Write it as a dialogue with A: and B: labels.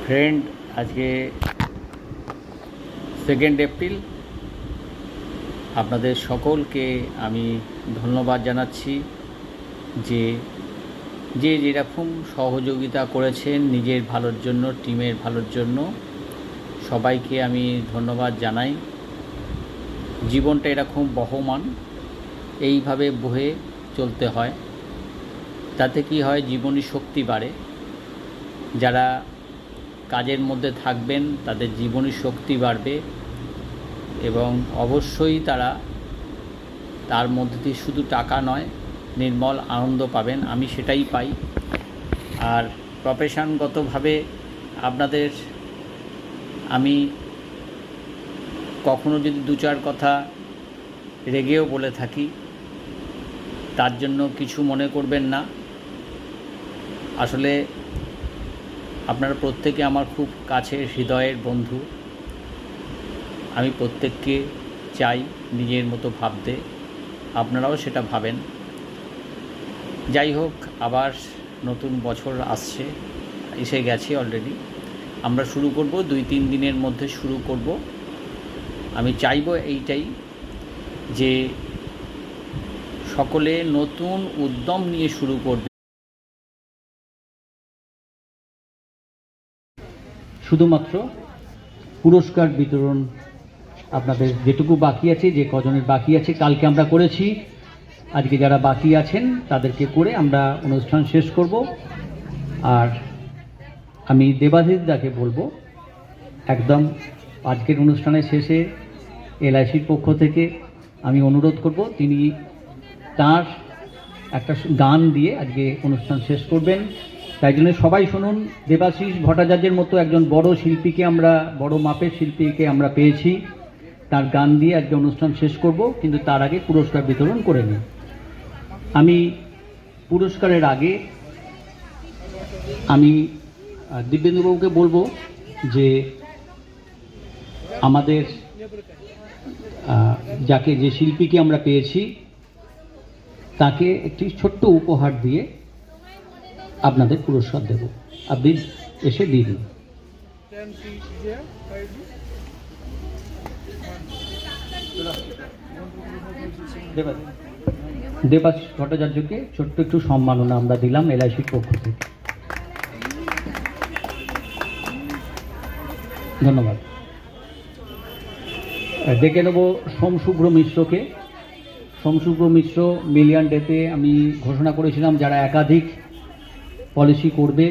A: Friend, আজকে 2 April. আপনাদের সকলকে আমি ধন্যবাদ জানাচ্ছি যে যেরকম সহযোগিতা করেছেন নিজের ভালোর জন্য, টিমের ভালোর জন্য, সবাইকে আমি ধন্যবাদ জানাই। জীবনটা এরকম বহমান, এইভাবে বয়ে চলতে হয়। তাতে কি হয়, জীবনী শক্তি বাড়ে। যারা কাজের মধ্যে থাকবেন তাদের জীবনী শক্তি বাড়বে এবং অবশ্যই তারা তার মধ্যে দিয়ে শুধু টাকা নয়, নির্মল আনন্দ পাবেন। আমি সেটাই পাই। আর প্রফেশনগতভাবে আপনাদের আমি কখনো যদি 2-4 কথা রেগেও বলে থাকি, তার জন্য কিছু মনে করবেন না। আসলে আপনারা প্রত্যেকে আমার খুব কাছের হৃদয়ের বন্ধু। আমি প্রত্যেককে চাই নিজের মতো ভাবতে, আপনারাও সেটা ভাবেন। যাই হোক, আবার নতুন বছর আসছে, এসে গেছে অলরেডি। আমরা শুরু করব 2-3 দিনের মধ্যে শুরু করব। আমি চাইব এইটাই যে সকলে নতুন উদ্যম নিয়ে শুরু করবে। শুধুমাত্র পুরস্কার বিতরণ আপনাদের যেটুকু বাকি আছে, যে কজনের বাকি আছে, কালকে আমরা করেছি। আজকে যারা বাকি আছেন তাদেরকে করে আমরা অনুষ্ঠান শেষ করব। আর আমি দেবাশিসদাকে বলবো, একদম আজকের অনুষ্ঠানের শেষে এলআইসির পক্ষ থেকে আমি অনুরোধ করব, তিনি তার একটা গান দিয়ে আজকে অনুষ্ঠান শেষ করবেন। তাই জন্য সবাই শুনুন। দেবাশিস ভট্টাচার্যের মতো একজন বড় শিল্পীকে, আমরা বড় মাপের শিল্পীকে আমরা পেয়েছি। তার গান দিয়ে আজকে অনুষ্ঠান শেষ করব, কিন্তু তার আগে পুরস্কার বিতরণ করে নিই। আমি পুরস্কারের আগে আমি দিব্যেন্দুবাবুকে বলবো যে আমাদের যে শিল্পীকে আমরা পেয়েছি তাকে একটি ছোট্ট উপহার দিয়ে আপনাদের পুরস্কার দেব। আপনি এসে দিয়ে দিন। দেবাশিস ভট্টাচার্যকে ছোট্ট একটু সম্মাননা আমরা দিলাম এলআইসির পক্ষ থেকে। ধন্যবাদ। ডেকে নেব সোমশুভ্র মিশ্রকে। সোমশুভ্র মিশ্র মিলিয়ন ডেতে আমি ঘোষণা করেছিলাম যারা একাধিক পলিসি করবে